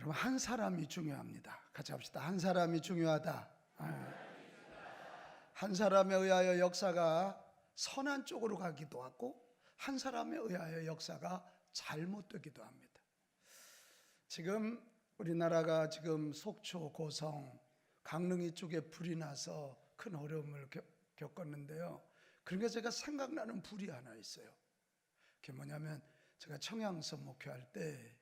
여러분, 한 사람이 중요합니다. 같이 합시다. 한 사람이 중요하다. 한 사람에 의하여 역사가 선한 쪽으로 가기도 하고 한 사람에 의하여 역사가 잘못되기도 합니다. 지금 우리나라가 지금 속초, 고성, 강릉 이쪽에 불이 나서 큰 어려움을 겪었는데요. 그러니까 제가 생각나는 불이 하나 있어요. 그게 뭐냐면 제가 청양서 목회할 때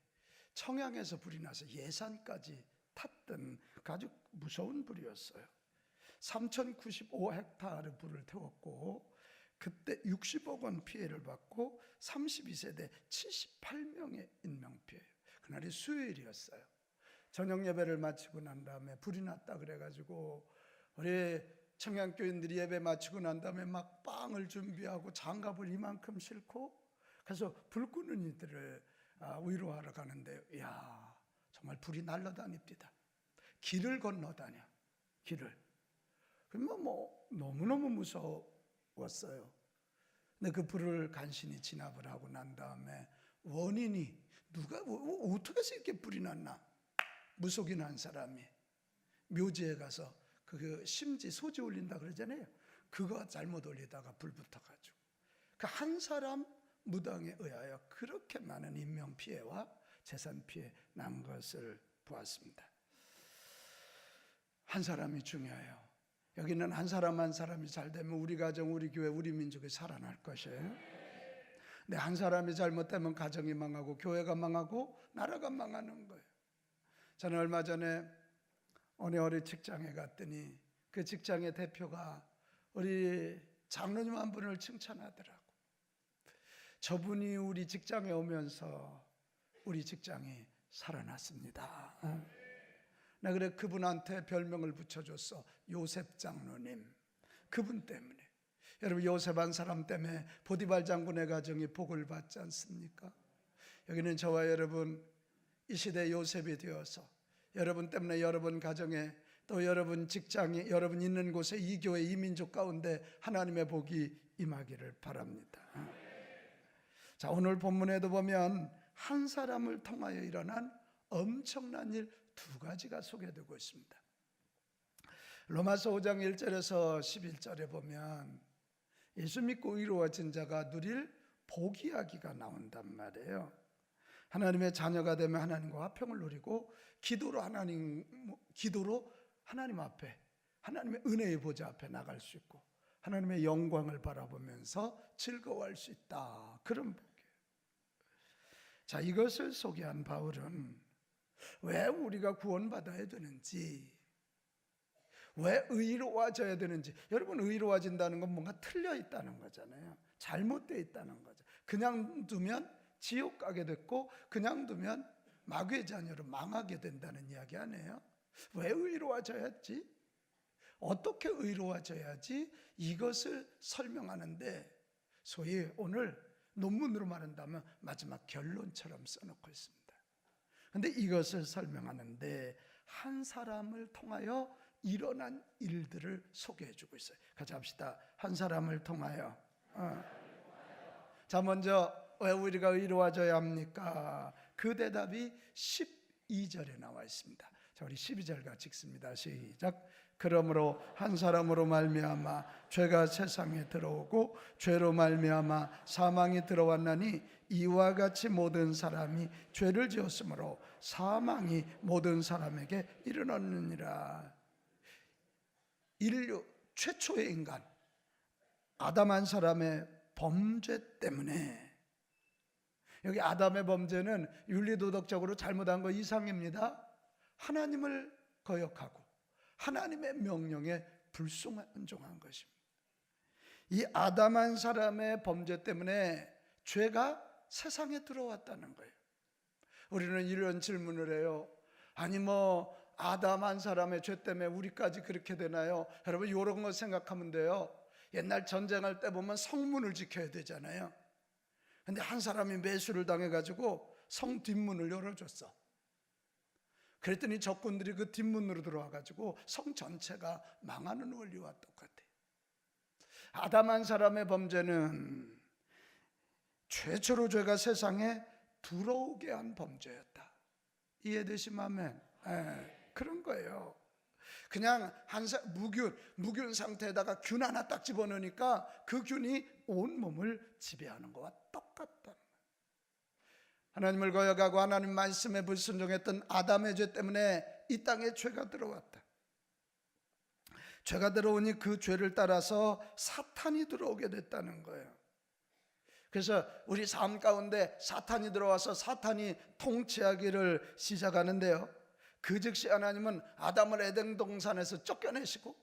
청양에서 불이 나서 예산까지 탔던 아주 무서운 불이었어요. 3,095헥타르 불을 태웠고 그때 60억 원 피해를 받고 32세대 78명의 인명피해예요. 그날이 수요일이었어요. 저녁 예배를 마치고 난 다음에 불이 났다 그래가지고 우리 청양교인들이 예배 마치고 난 다음에 막 빵을 준비하고 장갑을 이만큼 싣고 그래서 불 끄는 이들을 위로하러 가는데요. 이야, 정말 불이 날아다닙니다. 길을 건너다녀. 길을. 그러면 뭐 너무너무 무서웠어요. 근데 그 불을 간신히 진압을 하고 난 다음에 원인이 누가 어떻게 해서 이렇게 불이 났나? 무속인 한 사람이 묘지에 가서 그 심지 소지 올린다 그러잖아요. 그거 잘못 올리다가 불 붙어가지고 그 한 사람 무당에 의하여 그렇게 많은 인명 피해와 재산 피해 난 것을 보았습니다. 한 사람이 중요해요. 여기는 한 사람 한 사람이 잘 되면 우리 가정, 우리 교회, 우리 민족이 살아날 것이에요. 근데 한 사람이 잘못되면 가정이 망하고 교회가 망하고 나라가 망하는 거예요. 저는 얼마 전에 어느 직장에 갔더니 그 직장의 대표가 우리 장로님 한 분을 칭찬하더라고. 저분이 우리 직장에 오면서 우리 직장이 살아났습니다. 나 그래 그분한테 별명을 붙여줬어. 요셉 장로님. 그분 때문에. 여러분, 요셉 한 사람 때문에 보디발 장군의 가정이 복을 받지 않습니까? 여기는 저와 여러분 이 시대 요셉이 되어서 여러분 때문에 여러분 가정에 또 여러분 직장에 여러분 있는 곳에 이 교회 이 민족 가운데 하나님의 복이 임하기를 바랍니다. 자, 오늘 본문에도 보면 한 사람을 통하여 일어난 엄청난 일 두 가지가 소개되고 있습니다. 로마서 5장 1절에서 11절에 보면 예수 믿고 의로워진 자가 누릴 복 이야기가 나온단 말이에요. 하나님의 자녀가 되면 하나님과 화평을 누리고 기도로 하나님 앞에 하나님의 은혜의 보좌 앞에 나갈 수 있고 하나님의 영광을 바라보면서 즐거워할 수 있다. 그런 복이에요. 자, 이것을 소개한 바울은 왜 우리가 구원받아야 되는지, 왜 의로워져야 되는지. 여러분, 의로워진다는 건 뭔가 틀려 있다는 거잖아요. 잘못되어 있다는 거죠. 그냥 두면 지옥 가게 됐고 그냥 두면 마귀의 자녀로 망하게 된다는 이야기 아니에요? 왜 의로워져야지? 어떻게 의로워져야지? 이것을 설명하는데 소위 오늘 논문으로 말한다면 마지막 결론처럼 써놓고 있습니다. 그런데 이것을 설명하는데 한 사람을 통하여 일어난 일들을 소개해주고 있어요. 같이 합시다. 한 사람을 통하여. 자, 먼저 왜 우리가 의로워져야 합니까? 그 대답이 12절에 나와 있습니다. 자, 우리 12절 같이 읽습니다. 시작. 그러므로 한 사람으로 말미암아 죄가 세상에 들어오고 죄로 말미암아 사망이 들어왔나니 이와 같이 모든 사람이 죄를 지었으므로 사망이 모든 사람에게 이르렀느니라. 인류 최초의 인간 아담 한 사람의 범죄 때문에, 여기 아담의 범죄는 윤리도덕적으로 잘못한 거 이상입니다. 하나님을 거역하고 하나님의 명령에 불순종한 것입니다. 이 아담 한 사람의 범죄 때문에 죄가 세상에 들어왔다는 거예요. 우리는 이런 질문을 해요. 아니 뭐 아담 한 사람의 죄 때문에 우리까지 그렇게 되나요? 여러분, 이런 거 생각하면 돼요. 옛날 전쟁할 때 보면 성문을 지켜야 되잖아요. 근데 한 사람이 매수를 당해가지고 성 뒷문을 열어줬어. 그랬더니 적군들이 그 뒷문으로 들어와가지고 성 전체가 망하는 원리와 똑같아요. 아담 한 사람의 범죄는 최초로 죄가 세상에 들어오게 한 범죄였다. 이해되시면 아멘. 그런 거예요. 그냥 무균 상태에다가 균 하나 딱 집어넣으니까 그 균이 온 몸을 지배하는 것과 똑같다. 하나님을 거역하고 하나님 말씀에 불순종했던 아담의 죄 때문에 이 땅에 죄가 들어왔다. 죄가 들어오니 그 죄를 따라서 사탄이 들어오게 됐다는 거예요. 그래서 우리 삶 가운데 사탄이 들어와서 사탄이 통치하기를 시작하는데요, 그 즉시 하나님은 아담을 에덴 동산에서 쫓겨내시고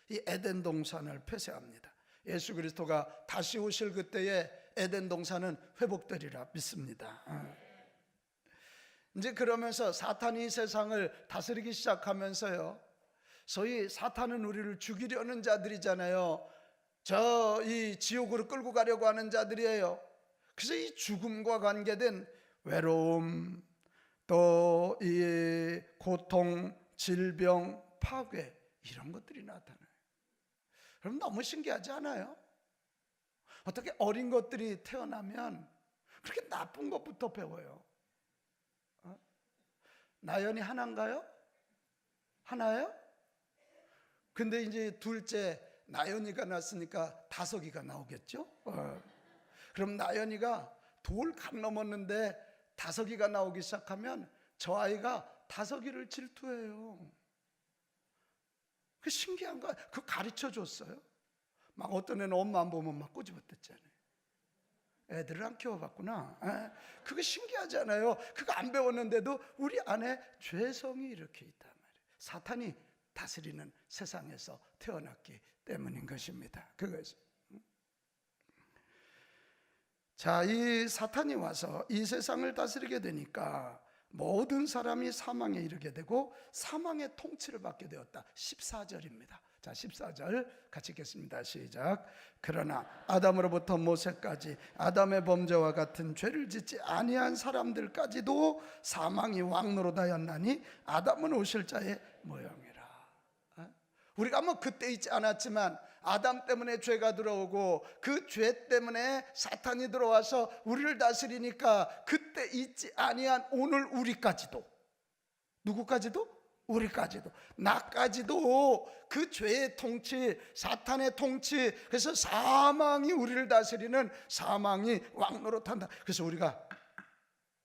이 에덴 동산을 폐쇄합니다. 예수 그리스도가 다시 오실 그때에 에덴 동산은 회복되리라 믿습니다. 이제 그러면서 사탄이 이 세상을 다스리기 시작하면서요, 소위 사탄은 우리를 죽이려는 자들이잖아요. 이 지옥으로 끌고 가려고 하는 자들이에요. 그래서 이 죽음과 관계된 외로움, 또 이 고통, 질병, 파괴, 이런 것들이 나타나요. 그럼 너무 신기하지 않아요? 어떻게 어린 것들이 태어나면 그렇게 나쁜 것부터 배워요? 나연이 하나인가요? 하나예요? 근데 이제 둘째 나연이가 났으니까 다섯이가 나오겠죠? 그럼 나연이가 돌 강 넘었는데 다섯이가 나오기 시작하면 저 아이가 다섯이를 질투해요. 그 신기한 거야. 그거 가르쳐 줬어요. 막 어떤 애는 엄마 안 보면 막 꼬집었댔잖아요. 애들을 안 키워봤구나. 그거 신기하잖아요. 그거 안 배웠는데도 우리 안에 죄성이 이렇게 있단 말이에요. 사탄이 다스리는 세상에서 태어났기 때문인 것입니다. 그것이. 자, 이 사탄이 와서 이 세상을 다스리게 되니까 모든 사람이 사망에 이르게 되고 사망의 통치를 받게 되었다. 14절입니다. 자, 14절 같이 읽겠습니다. 시작. 그러나 아담으로부터 모세까지 아담의 범죄와 같은 죄를 짓지 아니한 사람들까지도 사망이 왕노릇하였나니 아담은 오실 자의 모형이라. 우리가 뭐 그때 있지 않았지만 아담 때문에 죄가 들어오고 그 죄 때문에 사탄이 들어와서 우리를 다스리니까 그때 있지 아니한 오늘 우리까지도, 누구까지도? 우리까지도, 나까지도 그 죄의 통치, 사탄의 통치, 그래서 사망이 우리를 다스리는, 사망이 왕노릇한다. 그래서 우리가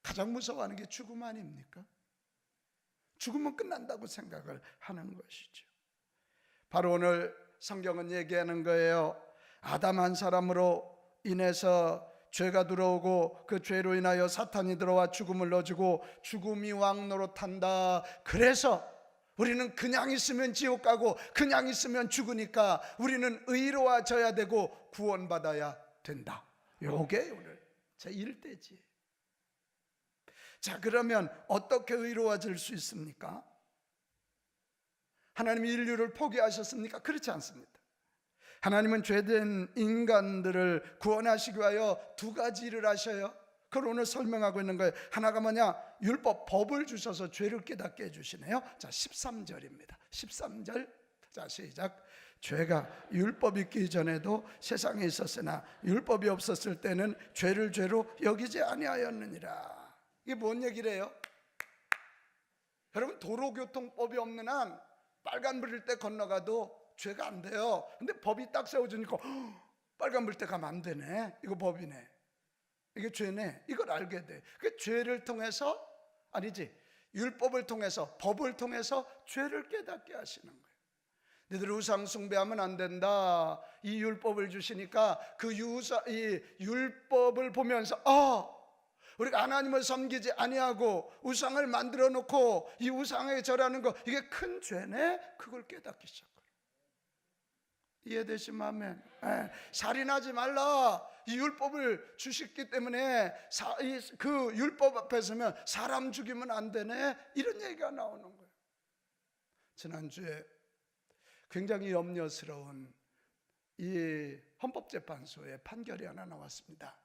가장 무서워하는 게 죽음 아닙니까? 죽으면 끝난다고 생각을 하는 것이죠. 바로 오늘 성경은 얘기하는 거예요. 아담 한 사람으로 인해서 죄가 들어오고 그 죄로 인하여 사탄이 들어와 죽음을 넣어주고 죽음이 왕노릇한다. 그래서 우리는 그냥 있으면 지옥 가고 그냥 있으면 죽으니까 우리는 의로워져야 되고 구원받아야 된다. 요게 오늘 제 1대지. 자, 그러면 어떻게 의로워질 수 있습니까? 하나님이 인류를 포기하셨습니까? 그렇지 않습니다. 하나님은 죄된 인간들을 구원하시기 위하여 두 가지 일을 하셔요. 그걸 오늘 설명하고 있는 거예요. 하나가 뭐냐? 율법, 법을 주셔서 죄를 깨닫게 해주시네요. 자, 13절입니다 13절. 자, 시작. 죄가 율법이 있기 전에도 세상에 있었으나 율법이 없었을 때는 죄를 죄로 여기지 아니하였느니라. 이게 뭔 얘기래요? 여러분, 도로교통법이 없는 한 빨간불일 때 건너가도 죄가 안 돼요. 근데 법이 딱 세워주니까 빨간불 때 가면 안 되네. 이거 법이네. 이게 죄네. 이걸 알게 돼. 그 죄를 통해서, 아니지, 율법을 통해서, 법을 통해서 죄를 깨닫게 하시는 거예요. 너희들 우상 숭배하면 안 된다. 이 율법을 주시니까 이 율법을 보면서 우리가 하나님을 섬기지 아니하고 우상을 만들어 놓고 이 우상에 절하는 거, 이게 큰 죄네. 그걸 깨닫기 시작해요. 이해되시면 아멘. 살인하지 말라. 이 율법을 주셨기 때문에 그 율법 앞에 서면 사람 죽이면 안 되네. 이런 얘기가 나오는 거예요. 지난주에 굉장히 염려스러운 이 헌법재판소의 판결이 하나 나왔습니다.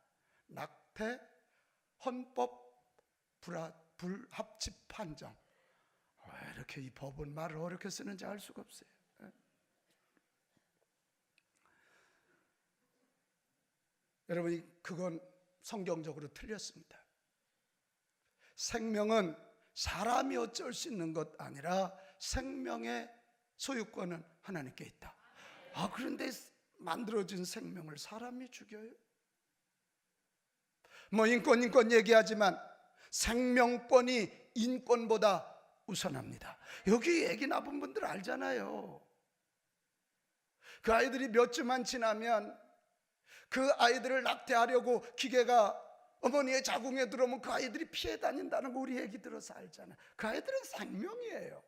낙태 헌법 불합치 판정. 왜 이렇게 이 법은 말을 어렵게 쓰는지 알 수가 없어요. 여러분, 그건 성경적으로 틀렸습니다. 생명은 사람이 어쩔 수 있는 것 아니라 생명의 소유권은 하나님께 있다. 그런데 만들어진 생명을 사람이 죽여요? 뭐 인권 얘기하지만 생명권이 인권보다 우선합니다. 여기 애기 낳은 분들 알잖아요. 그 아이들이 몇 주만 지나면 그 아이들을 낙태하려고 기계가 어머니의 자궁에 들어오면 그 아이들이 피해 다닌다는 거 우리 애기 들어서 알잖아요. 그 아이들은 생명이에요.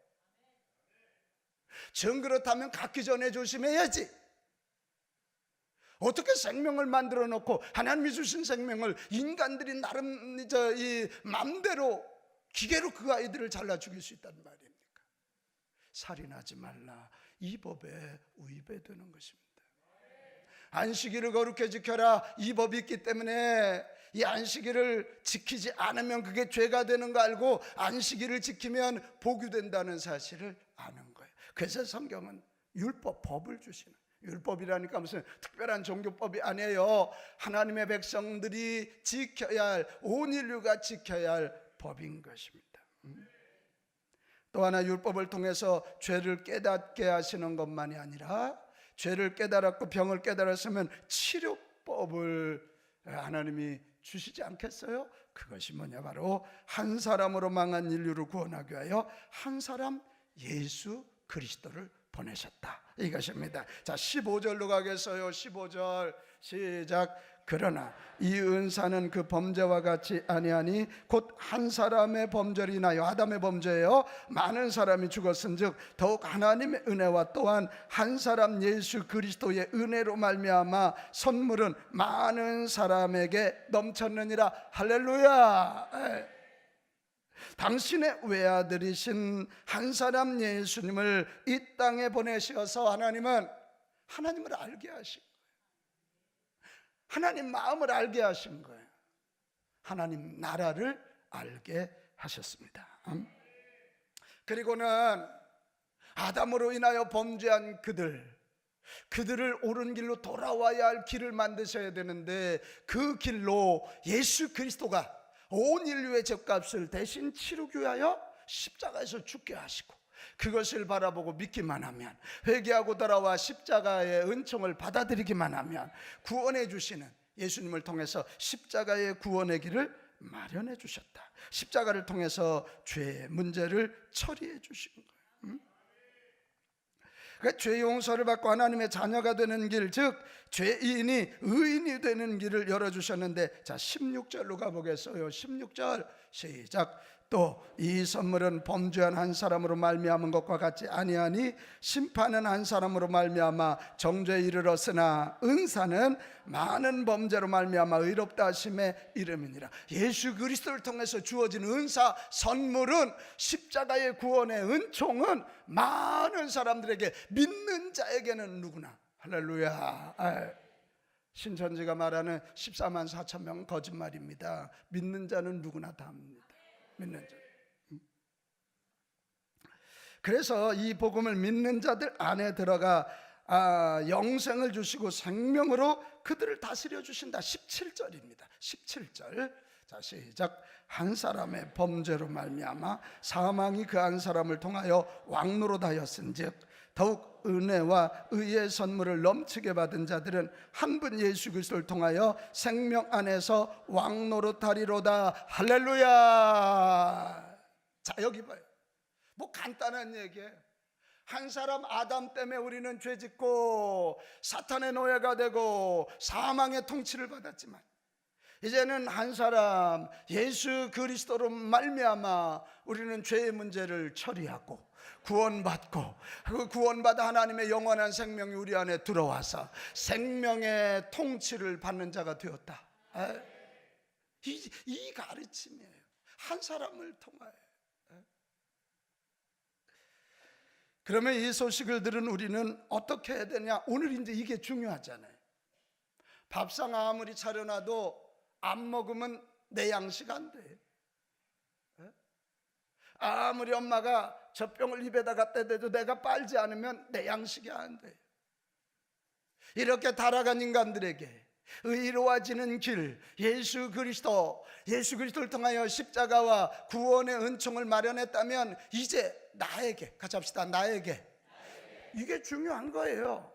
정 그렇다면 갖기 전에 조심해야지. 어떻게 생명을 만들어 놓고 하나님이 주신 생명을 인간들이 나름 이 맘대로 기계로 그 아이들을 잘라 죽일 수 있단 말입니까? 살인하지 말라, 이 법에 위배되는 것입니다. 안식일을 거룩히 지켜라, 이 법이 있기 때문에 이 안식일을 지키지 않으면 그게 죄가 되는 거 알고 안식일을 지키면 복이 된다는 사실을 아는 거예요. 그래서 성경은 율법, 법을 주시는, 율법이라니까 무슨 특별한 종교법이 아니에요. 하나님의 백성들이 지켜야 할, 온 인류가 지켜야 할 법인 것입니다. 또 하나 율법을 통해서 죄를 깨닫게 하시는 것만이 아니라 죄를 깨달았고 병을 깨달았으면 치료법을 하나님이 주시지 않겠어요? 그것이 뭐냐, 바로 한 사람으로 망한 인류를 구원하기 위하여 한 사람 예수 그리스도를 보내셨다, 이것입니다. 자, 15절로 가겠어요. 15절 시작. 그러나 이 은사는 그 범죄와 같이 아니하니 곧 한 사람의 범죄로 인하여, 아담의 범죄예요, 많은 사람이 죽었은즉 더욱 하나님의 은혜와 또한 한 사람 예수 그리스도의 은혜로 말미암아 선물은 많은 사람에게 넘쳤느니라. 할렐루야. 당신의 외아들이신 한 사람 예수님을 이 땅에 보내셔서 하나님을 알게 하신 거예요. 하나님 마음을 알게 하신 거예요. 하나님 나라를 알게 하셨습니다. 그리고는 아담으로 인하여 범죄한 그들을 옳은 길로 돌아와야 할 길을 만드셔야 되는데, 그 길로 예수 그리스도가 온 인류의 죄값을 대신 치르기 위하여 십자가에서 죽게 하시고, 그것을 바라보고 믿기만 하면, 회개하고 돌아와 십자가의 은총을 받아들이기만 하면 구원해 주시는 예수님을 통해서 십자가의 구원의 길을 마련해 주셨다. 십자가를 통해서 죄의 문제를 처리해 주신 거예요. 그러니까 죄 용서를 받고 하나님의 자녀가 되는 길, 즉 죄인이 의인이 되는 길을 열어주셨는데, 자 16절로 가보겠어요. 16절 시작. 또 이 선물은 범죄한 한 사람으로 말미암은 것과 같지 아니하니 심판은 한 사람으로 말미암아 정죄에 이르렀으나 은사는 많은 범죄로 말미암아 의롭다 하심의 이름이니라. 예수 그리스도를 통해서 주어진 은사, 선물은, 십자가의 구원의 은총은 많은 사람들에게, 믿는 자에게는 누구나. 할렐루야. 신천지가 말하는 14만 4천 명은 거짓말입니다. 믿는 자는 누구나 다 합니다. 믿는 자. 그래서 이 복음을 믿는 자들 안에 들어가 영생을 주시고 생명으로 그들을 다스려 주신다. 17절입니다. 17절. 자 시작. 한 사람의 범죄로 말미암아 사망이 그 한 사람을 통하여 왕노릇하였은즉 더욱 은혜와 의의 선물을 넘치게 받은 자들은 한 분 예수 그리스도를 통하여 생명 안에서 왕노릇하리로다. 할렐루야. 자 여기 봐요. 뭐 간단한 얘기예요. 한 사람 아담 때문에 우리는 죄짓고 사탄의 노예가 되고 사망의 통치를 받았지만, 이제는 한 사람 예수 그리스도로 말미암아 우리는 죄의 문제를 처리하고 구원받고, 그 구원받아 하나님의 영원한 생명이 우리 안에 들어와서 생명의 통치를 받는 자가 되었다. 이 가르침이에요. 한 사람을 통하여. 그러면 이 소식을 들은 우리는 어떻게 해야 되냐? 오늘 이제 이게 중요하잖아요. 밥상 아무리 차려놔도 안 먹으면 내 양식 안 돼. 아무리 엄마가 젖병을 입에다 갖다 대도 내가 빨지 않으면 내 양식이 안 돼. 이렇게 타락한 인간들에게 의로워지는 길, 예수 그리스도를 통하여 십자가와 구원의 은총을 마련했다면 이제 나에게, 같이 합시다. 나에게. 이게 중요한 거예요.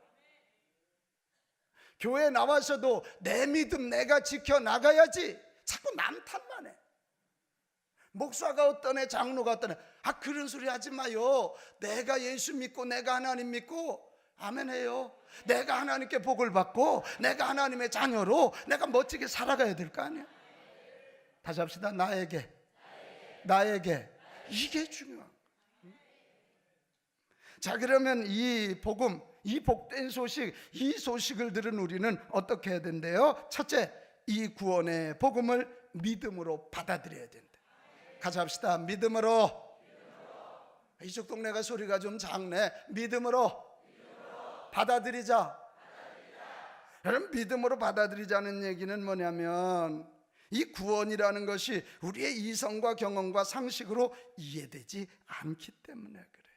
교회 나와서도 내 믿음 내가 지켜나가야지 자꾸 남 탓만 해. 목사가 어떠네, 장로가 어떠네. 그런 소리 하지 마요. 내가 예수 믿고 내가 하나님 믿고 아멘 해요. 내가 하나님께 복을 받고 내가 하나님의 자녀로 내가 멋지게 살아가야 될 거 아니야. 다시 합시다. 나에게. 이게 중요한 거야. 자, 그러면 이 복음, 이 복된 소식, 이 소식을 들은 우리는 어떻게 해야 된대요? 첫째, 이 구원의 복음을 믿음으로 받아들여야 된다. 같이 합시다. 믿음으로. 이쪽 동네가 소리가 좀 작네. 믿음으로 받아들이자. 여러분, 믿음으로 받아들이자는 얘기는 뭐냐면 이 구원이라는 것이 우리의 이성과 경험과 상식으로 이해되지 않기 때문에 그래요.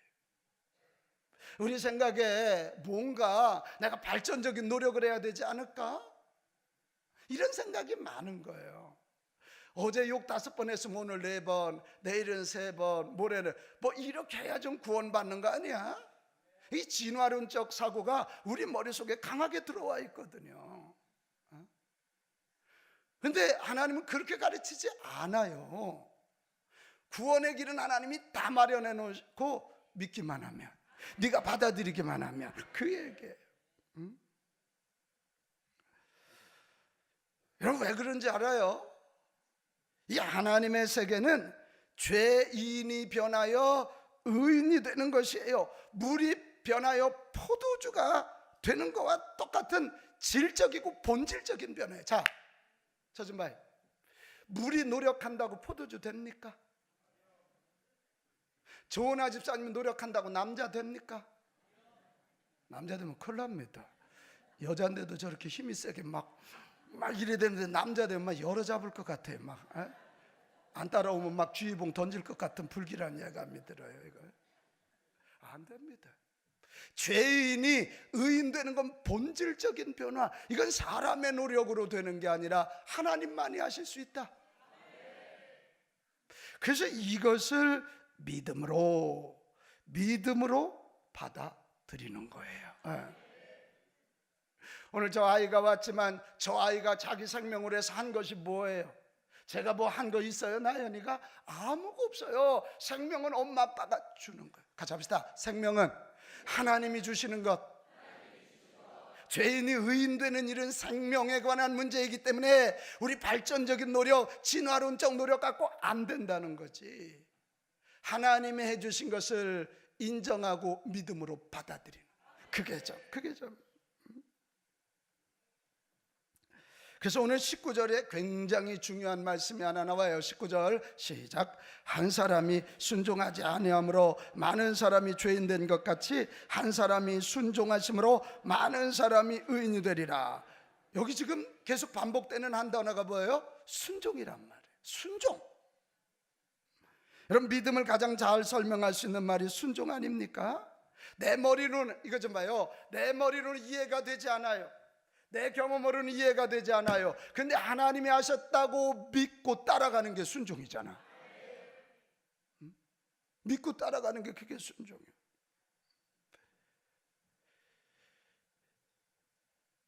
우리 생각에 뭔가 내가 발전적인 노력을 해야 되지 않을까? 이런 생각이 많은 거예요. 어제 욕 5번 했으면 오늘 4번, 내일은 3번, 모레는 뭐 이렇게 해야 좀 구원받는 거 아니야? 이 진화론적 사고가 우리 머릿속에 강하게 들어와 있거든요. 근데 하나님은 그렇게 가르치지 않아요. 구원의 길은 하나님이 다 마련해 놓고 믿기만 하면, 네가 받아들이기만 하면 그 얘기예요. 여러분, 왜 그런지 알아요? 이 하나님의 세계는 죄인이 변하여 의인이 되는 것이에요. 물이 변하여 포도주가 되는 것과 똑같은 질적이고 본질적인 변화예요. 자, 저 좀 봐요. 물이 노력한다고 포도주 됩니까? 조은아 집사님이 노력한다고 남자 됩니까? 남자 되면 큰일 납니다. 여자인데도 저렇게 힘이 세게 막 이래 되는데 남자 되면 막 열어잡을 것 같아요. 안 따라오면 막 주의봉 던질 것 같은 불길한 예감이 들어요. 이거 안 됩니다. 죄인이 의인 되는 건 본질적인 변화. 이건 사람의 노력으로 되는 게 아니라 하나님만이 하실 수 있다. 그래서 이것을 믿음으로 받아들이는 거예요. 오늘 저 아이가 왔지만 저 아이가 자기 생명으로 해서 한 것이 뭐예요? 제가 뭐 한 거 있어요? 나연이가? 아무것도 없어요. 생명은 엄마 아빠가 주는 거예요. 같이 합시다. 생명은 하나님이 주시는 것. 죄인이 의인 되는 일은 생명에 관한 문제이기 때문에 우리 발전적인 노력, 진화론적 노력 갖고 안 된다는 거지. 하나님이 해주신 것을 인정하고 믿음으로 받아들이는, 그게 좀. 그래서 오늘 19절에 굉장히 중요한 말씀이 하나 나와요. 19절 시작. 한 사람이 순종하지 아니함으로 많은 사람이 죄인 된 것 같이 한 사람이 순종하심으로 많은 사람이 의인이 되리라. 여기 지금 계속 반복되는 한 단어가 뭐예요? 순종이란 말이에요. 순종. 여러분, 믿음을 가장 잘 설명할 수 있는 말이 순종 아닙니까? 내 머리로는, 이거 좀 봐요. 내 머리로는 이해가 되지 않아요. 내 경험으로는 이해가 되지 않아요. 근데 하나님이 하셨다고 믿고 따라가는 게 순종이잖아. 믿고 따라가는 게 그게 순종이에요.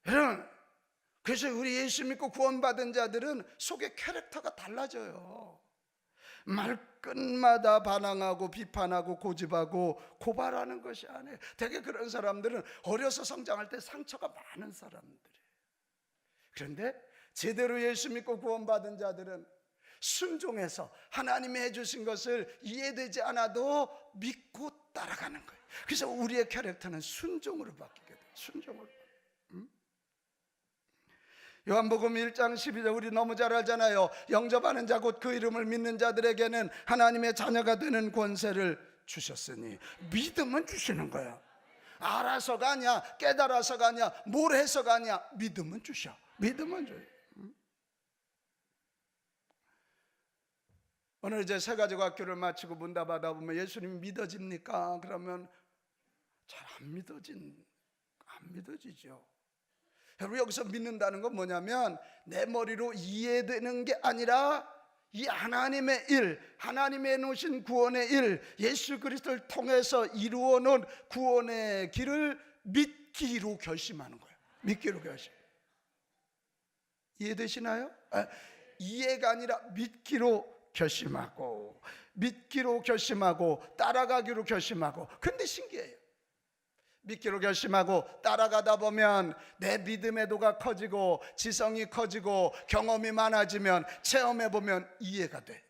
여러분, 그래서 우리 예수 믿고 구원받은 자들은 속에 캐릭터가 달라져요. 말끝마다 반항하고 비판하고 고집하고 고발하는 것이 아니에요. 되게 그런 사람들은 어려서 성장할 때 상처가 많은 사람들이에요. 그런데 제대로 예수 믿고 구원받은 자들은 순종해서 하나님이 해주신 것을 이해되지 않아도 믿고 따라가는 거예요. 그래서 우리의 캐릭터는 순종으로 바뀌게 돼요. 순종으로. 요한복음 1장 12절 우리 너무 잘 알잖아요. 영접하는 자 곧 그 이름을 믿는 자들에게는 하나님의 자녀가 되는 권세를 주셨으니. 믿음은 주시는 거야. 알아서가 아니야, 깨달아서가 아니야, 뭘 해서가 아니야. 믿음은 주셔. 믿음은 줘요. 오늘 이제 새가족학교를 마치고 문답 받아보면 예수님 믿어집니까? 그러면 잘 안 믿어지죠. 여러분, 여기서 믿는다는 건 뭐냐면 내 머리로 이해되는 게 아니라 이 하나님의 일, 하나님의 놓으신 구원의 일, 예수 그리스도를 통해서 이루어 놓은 구원의 길을 믿기로 결심하는 거예요. 믿기로 결심. 이해되시나요? 이해가 아니라 믿기로 결심하고, 믿기로 결심하고 따라가기로 결심하고. 근데 신기해요. 믿기로 결심하고 따라가다 보면 내 믿음의 도가 커지고 지성이 커지고 경험이 많아지면 체험해 보면 이해가 돼.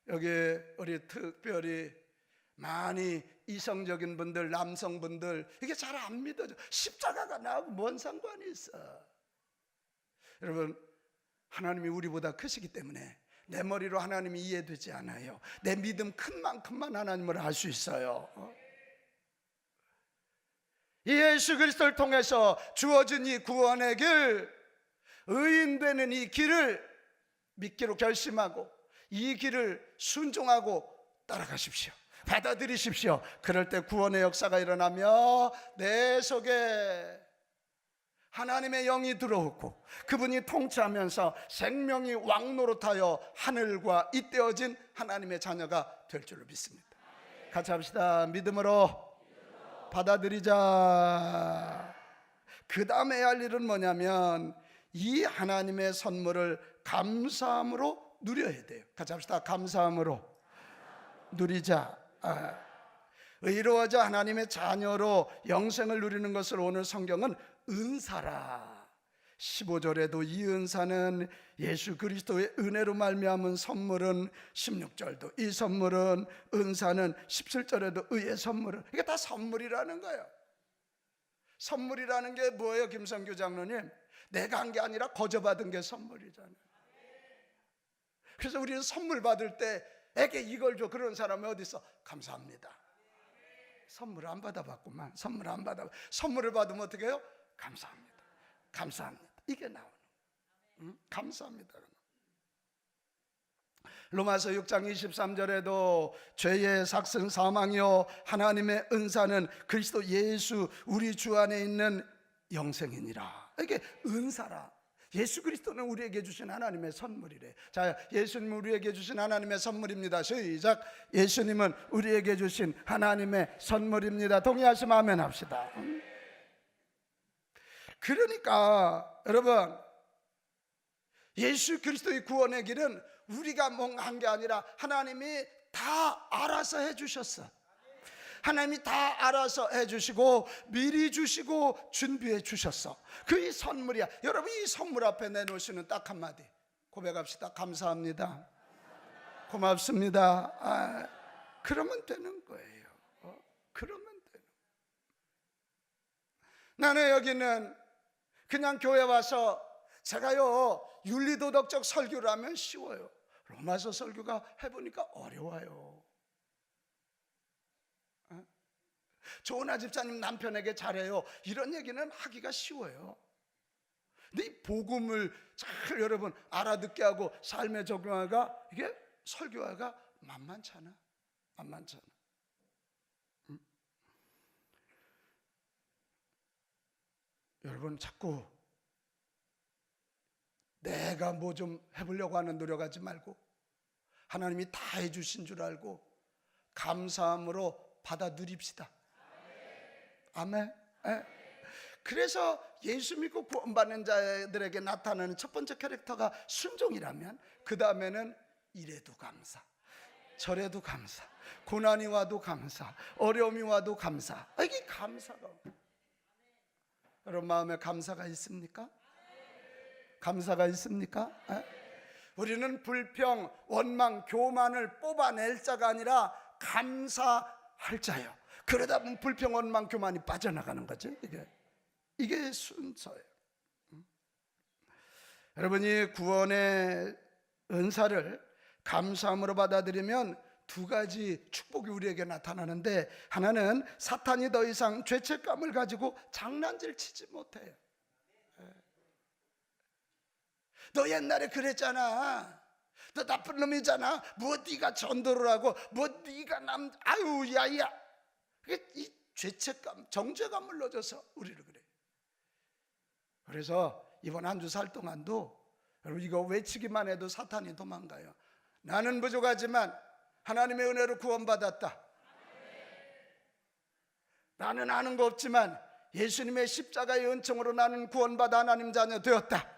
여기 우리 특별히 많이 이성적인 분들, 남성분들, 이게 잘 안 믿어져. 십자가가 나하고 뭔 상관이 있어? 여러분, 하나님이 우리보다 크시기 때문에 내 머리로 하나님이 이해되지 않아요. 내 믿음 큰 만큼만 하나님을 알 수 있어요. 예수 그리스도를 통해서 주어진 이 구원의 길, 의인되는 이 길을 믿기로 결심하고 이 길을 순종하고 따라가십시오. 받아들이십시오. 그럴 때 구원의 역사가 일어나며 내 속에 하나님의 영이 들어오고 그분이 통치하면서 생명이 왕노릇하여 하늘과 잇대어진 하나님의 자녀가 될 줄로 믿습니다. 같이 합시다. 믿음으로 받아들이자. 그 다음에 할 일은 뭐냐면 이 하나님의 선물을 감사함으로 누려야 돼요. 같이 합시다. 감사함으로 누리자. 의로워져 하나님의 자녀로 영생을 누리는 것을 오늘 성경은 은사라. 15절에도 이 은사는 예수 그리스도의 은혜로 말미암은 선물은 16절도 이 선물은 은사는 17절에도 의의 선물은, 이게 다 선물이라는 거예요. 선물이라는 게 뭐예요? 김성규 장로님, 내가 한 게 아니라 거저 받은 게 선물이잖아요. 그래서 우리는 선물 받을 때 에게 이걸 줘, 그런 사람이 어디 있어? 감사합니다. 선물 안 받아봤구만. 선물을 받으면 어떻게 해요? 감사합니다. 이게 나오는 거예요. 감사합니다. 로마서 6장 23절에도 죄의 삭은 사망이요 하나님의 은사는 그리스도 예수 우리 주 안에 있는 영생이니라. 이게 은사라. 예수 그리스도는 우리에게 주신 하나님의 선물이래. 자, 예수님 우리에게 주신 하나님의 선물입니다. 시작. 예수님은 우리에게 주신 하나님의 선물입니다. 동의하시면 아멘 합시다. 그러니까 여러분, 예수 그리스도의 구원의 길은 우리가 뭔가 한 게 아니라 하나님이 다 알아서 해주셨어. 하나님이 다 알아서 해주시고 미리 주시고 준비해 주셨어. 그 선물이야. 여러분, 이 선물 앞에 내놓으시는 딱 한마디 고백합시다. 감사합니다. 고맙습니다. 그러면 되는 거예요. 그러면 되는. 나는 여기는 그냥 교회 와서 제가요 윤리도덕적 설교를 하면 쉬워요. 로마서 설교가 해보니까 어려워요. 조은아 집사님 남편에게 잘해요, 이런 얘기는 하기가 쉬워요. 근데 이 복음을 잘 여러분 알아듣게 하고 삶에 적용하기가, 이게 설교하기가 만만찮아. 여러분, 자꾸 내가 뭐 좀 해보려고 하는 노력하지 말고 하나님이 다 해주신 줄 알고 감사함으로 받아 누립시다. 아멘. 그래서 예수 믿고 구원받는 자들에게 나타나는 첫 번째 캐릭터가 순종이라면, 그 다음에는 이래도 감사, 저래도 감사, 고난이 와도 감사, 어려움이 와도 감사. 이게 감사가. 여러분 마음에 감사가 있습니까? 감사가 있습니까? 우리는 불평, 원망, 교만을 뽑아낼 자가 아니라 감사할 자예요. 그러다 보면 불평, 원망, 교만이 빠져나가는 거죠. 이게 순서예요. 여러분이 구원의 은사를 감사함으로 받아들이면 두 가지 축복이 우리에게 나타나는데, 하나는 사탄이 더 이상 죄책감을 가지고 장난질 치지 못해요. 너 옛날에 그랬잖아, 너 나쁜 놈이잖아, 뭐 네가 전도를 하고 뭐 네가 아유 야야, 이 죄책감, 정죄감을 넣어줘서 우리를 그래. 그래서 이번 한 주 살 동안도 여러분 이거 외치기만 해도 사탄이 도망가요. 나는 부족하지만 하나님의 은혜로 구원받았다. 나는 아는 거 없지만 예수님의 십자가의 은총으로 나는 구원받아 하나님 자녀 되었다.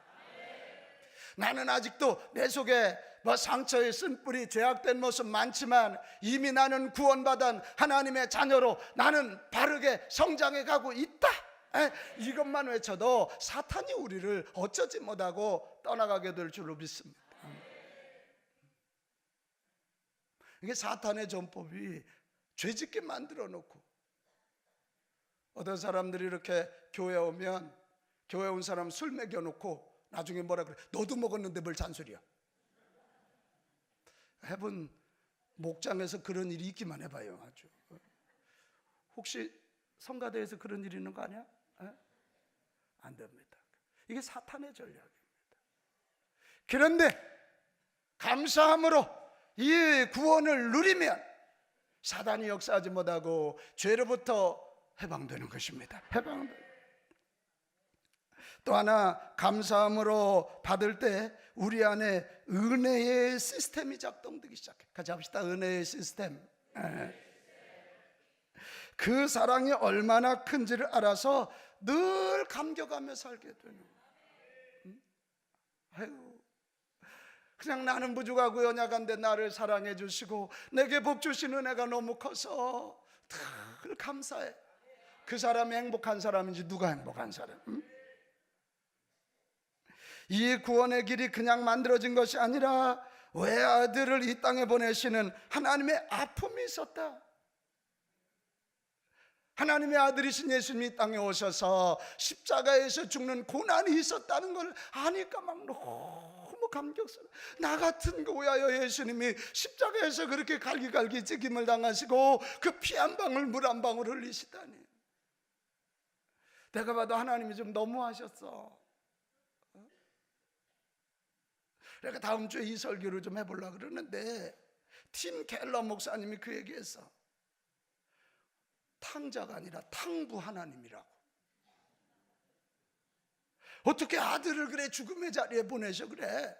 나는 아직도 내 속에 상처의 쓴뿌리, 죄악된 모습 많지만 이미 나는 구원받은 하나님의 자녀로 나는 바르게 성장해 가고 있다. 이것만 외쳐도 사탄이 우리를 어쩌지 못하고 떠나가게 될 줄로 믿습니다. 이게 사탄의 전법이 죄짓게 만들어 놓고, 어떤 사람들이 이렇게 교회 오면 교회 온 사람 술 먹여 놓고 나중에 뭐라 그래? 너도 먹었는데 뭘 잔소리야. 해본 목장에서 그런 일이 있기만 해봐요. 아주. 혹시 성가대에서 그런 일이 있는 거 아니야? 안 됩니다. 이게 사탄의 전략입니다. 그런데 감사함으로 이 구원을 누리면 사단이 역사하지 못하고 죄로부터 해방되는 것입니다. 해방되는. 또 하나, 감사함으로 받을 때 우리 안에 은혜의 시스템이 작동되기 시작해. 같이 합시다. 은혜의 시스템. 그 사랑이 얼마나 큰지를 알아서 늘 감격하며 살게 되는. 아유, 그냥 나는 부족하고 연약한데 나를 사랑해 주시고 내게 복 주신 은혜가 너무 커서 늘 감사해. 그 사람이 행복한 사람인지 누가 행복한 사람? 이 구원의 길이 그냥 만들어진 것이 아니라 외아들을 이 땅에 보내시는 하나님의 아픔이 있었다. 하나님의 아들이신 예수님이 이 땅에 오셔서 십자가에서 죽는 고난이 있었다는 걸 아니까 막 너무 감격스러워. 나 같은 거 위하여 예수님이 십자가에서 그렇게 갈기갈기 찢김을 당하시고 그 피 한 방울 물 한 방울 흘리시다니. 내가 봐도 하나님이 좀 너무하셨어. 그러니까 다음 주에 이 설교를 좀 해보려고 그러는데 팀 켈러 목사님이 그 얘기했어. 탕자가 아니라 탕부 하나님이라고. 어떻게 아들을 그래 죽음의 자리에 보내셔 그래?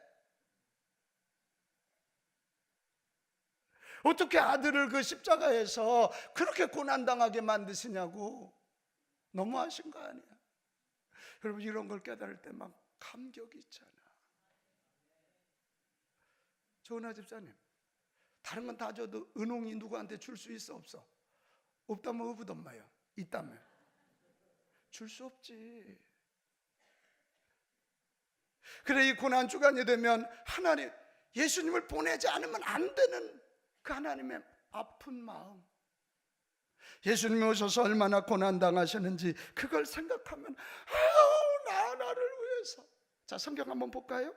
어떻게 아들을 그 십자가에서 그렇게 고난당하게 만드시냐고. 너무하신 거 아니야? 여러분 이런 걸 깨달을 때 막 감격이 있잖아. 조은하 집사님, 다른 건 다 줘도 은홍이 누구한테 줄 수 있어 없어? 없다면 어부던마요. 있다면 줄 수 없지. 그래, 이 고난 주간이 되면 하나님 예수님을 보내지 않으면 안 되는 그 하나님의 아픈 마음, 예수님이 오셔서 얼마나 고난당하셨는지 그걸 생각하면 아우 나를 위해서. 자, 성경 한번 볼까요?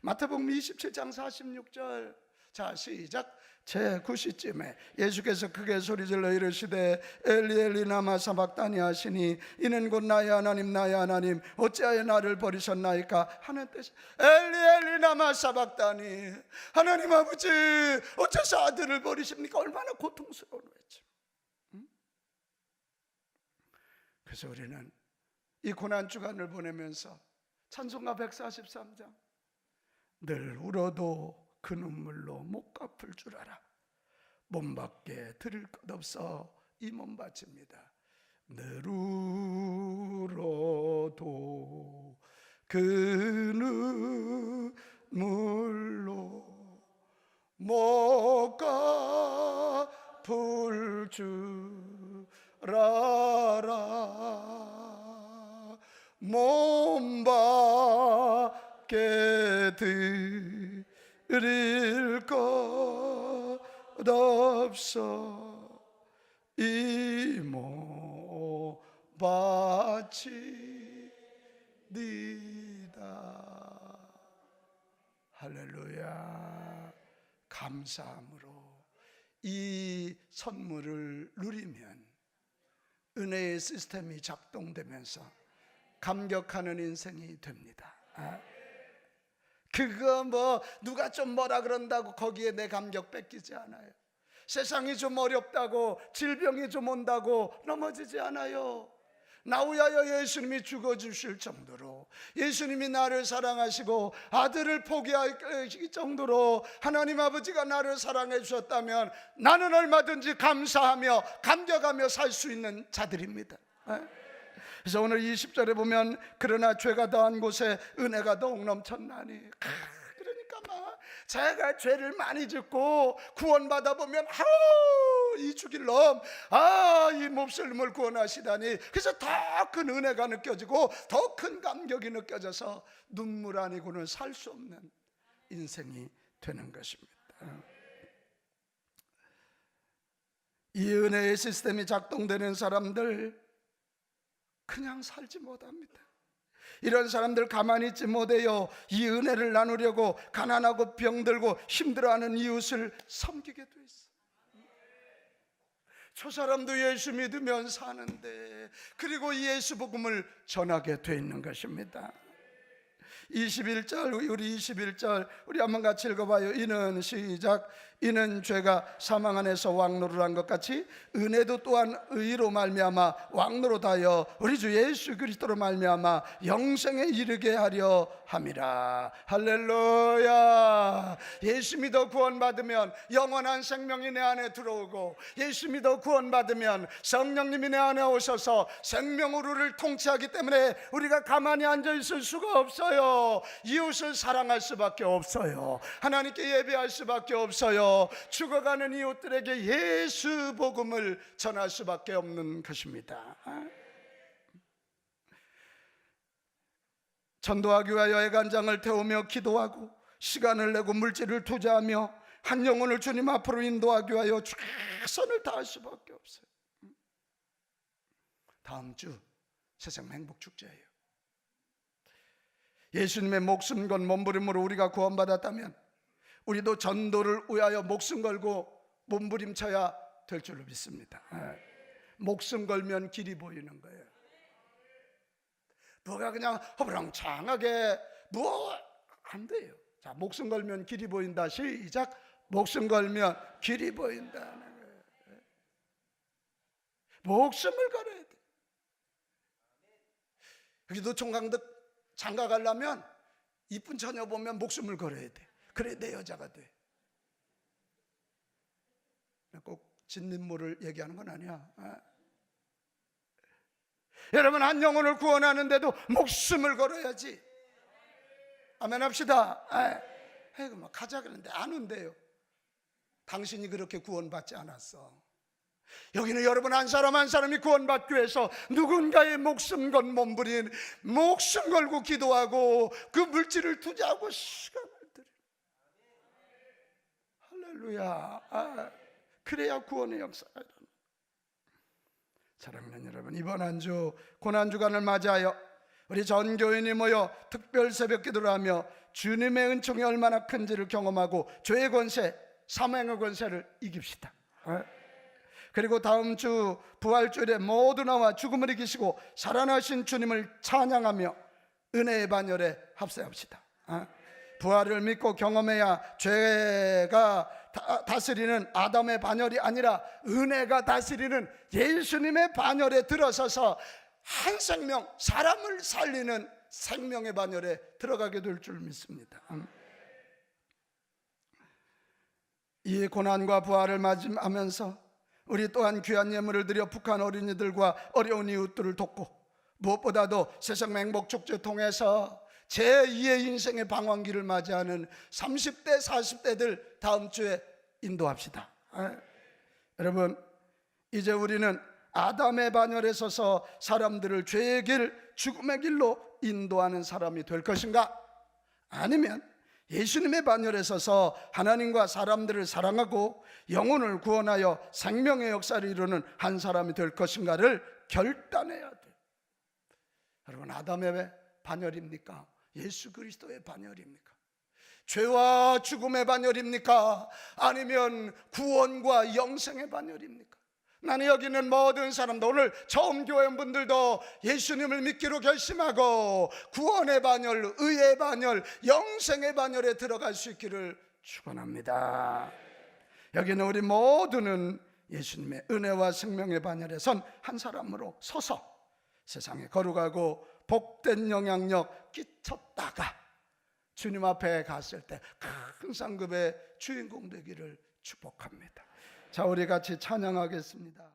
마태복음 27장 46절. 자, 시작. 제9시쯤에 예수께서 크게 소리질러 이르시되 엘리 엘리 라마 사박다니 하시니 이는 곧 나의 하나님 나의 하나님 어찌하여 나를 버리셨나이까 하는 뜻이. 엘리 엘리 라마 사박다니, 하나님 아버지 어째서 아들을 버리십니까? 얼마나 고통스러운 외침. 그래서 우리는 이 고난주간을 보내면서 찬송가 143장, 늘 울어도 그 눈물로 못 갚을 줄 알아. 몸밖에 드릴 것 없어 이 몸 바칩니다. 늘 울어도 그 눈물로 못 갚을 줄 알아. 몸밖에 드릴 것 없어 이 몸 바치리다. 할렐루야. 감사함으로 이 선물을 누리면 은혜의 시스템이 작동되면서 감격하는 인생이 됩니다. 그거 뭐 누가 좀 뭐라 그런다고 거기에 내 감격 뺏기지 않아요. 세상이 좀 어렵다고, 질병이 좀 온다고 넘어지지 않아요. 나 위하여 예수님이 죽어주실 정도로, 예수님이 나를 사랑하시고 아들을 포기하실 정도로 하나님 아버지가 나를 사랑해 주셨다면 나는 얼마든지 감사하며 감격하며 살 수 있는 자들입니다. 그래서 오늘 20절에 보면 그러나 죄가 더한 곳에 은혜가 더욱 넘쳤나니, 그러니까 막 제가 죄를 많이 짓고 구원받아 보면 이 죽일 놈, 이 몹쓸놈을 구원하시다니, 그래서 더 큰 은혜가 느껴지고 더 큰 감격이 느껴져서 눈물 아니고는 살 수 없는 인생이 되는 것입니다. 이 은혜의 시스템이 작동되는 사람들 그냥 살지 못합니다. 이런 사람들 가만히 있지 못해요. 이 은혜를 나누려고 가난하고 병들고 힘들어하는 이웃을 섬기게 돼 있어. 저 사람도 예수 믿으면 사는데, 그리고 예수 복음을 전하게 돼 있는 것입니다. 21절, 우리 21절 우리 한번 같이 읽어봐요. 이는 시작. 이는 죄가 사망 안에서 왕노를 한 것 같이 은혜도 또한 의로 말미암아 왕노릇하여 우리 주 예수 그리스도로 말미암아 영생에 이르게 하려 함이라. 할렐루야. 예수 믿어 구원받으면 영원한 생명이 내 안에 들어오고, 예수 믿어 구원받으면 성령님이 내 안에 오셔서 생명으로를 통치하기 때문에 우리가 가만히 앉아 있을 수가 없어요. 이웃을 사랑할 수밖에 없어요. 하나님께 예배할 수밖에 없어요. 죽어가는 이웃들에게 예수 복음을 전할 수밖에 없는 것입니다. 전도하기 위하여 애간장을 태우며 기도하고 시간을 내고 물질을 투자하며 한 영혼을 주님 앞으로 인도하기 위하여 최선을 다할 수밖에 없어요. 다음 주 세상 행복축제예요. 예수님의 목숨 건 몸부림으로 우리가 구원받았다면 우리도 전도를 위하여 목숨 걸고 몸부림쳐야 될 줄로 믿습니다. 목숨 걸면 길이 보이는 거예요. 뭐가 그냥 허브렁창하게 안 돼요. 자, 목숨 걸면 길이 보인다. 시작. 목숨 걸면 길이 보인다는 거예요. 목숨을 걸어야 돼. 여기도 총각들 장가 가려면 이쁜 처녀 보면 목숨을 걸어야 돼. 그래 내 여자가 돼. 꼭 진인물을 얘기하는 건 아니야. 여러분, 한 영혼을 구원하는데도 목숨을 걸어야지. 아멘 합시다. 막 가자 그러는데 안 온대요. 당신이 그렇게 구원받지 않았어. 여기는 여러분 한 사람 한 사람이 구원받기 위해서 누군가의 목숨 건 몸부림, 목숨 걸고 기도하고 그 물질을 투자하고 시간을 들여. 할렐루야. 그래야 구원의 역사가 일어나. 사랑하는 여러분, 이번 한 주 고난주간을 맞이하여 우리 전 교인이 모여 특별 새벽 기도를 하며 주님의 은총이 얼마나 큰지를 경험하고 죄의 권세, 사망의 권세를 이깁시다. 그리고 다음 주 부활주일에 모두 나와 죽음을 이기시고 살아나신 주님을 찬양하며 은혜의 반열에 합세합시다. 부활을 믿고 경험해야 죄가 다스리는 아담의 반열이 아니라 은혜가 다스리는 예수님의 반열에 들어서서 한 생명, 사람을 살리는 생명의 반열에 들어가게 될 줄 믿습니다. 이 고난과 부활을 맞이하면서 우리 또한 귀한 예물을 드려 북한 어린이들과 어려운 이웃들을 돕고, 무엇보다도 세상 행복축제 통해서 제2의 인생의 방황기를 맞이하는 30대 40대들 다음 주에 인도합시다. 여러분, 이제 우리는 아담의 반열에 서서 사람들을 죄의 길, 죽음의 길로 인도하는 사람이 될 것인가? 아니면 예수님의 반열에 서서 하나님과 사람들을 사랑하고 영혼을 구원하여 생명의 역사를 이루는 한 사람이 될 것인가를 결단해야 돼. 여러분, 아담의 반열입니까? 예수 그리스도의 반열입니까? 죄와 죽음의 반열입니까? 아니면 구원과 영생의 반열입니까? 나는 여기 있는 모든 사람도, 오늘 처음 교회분들도 예수님을 믿기로 결심하고 구원의 반열, 의의 반열, 영생의 반열에 들어갈 수 있기를 축원합니다. 여기는 우리 모두는 예수님의 은혜와 생명의 반열에 선 한 사람으로 서서 세상에 거룩하고 복된 영향력 끼쳤다가 주님 앞에 갔을 때 큰 상급의 주인공 되기를 축복합니다. 자, 우리 같이 찬양하겠습니다.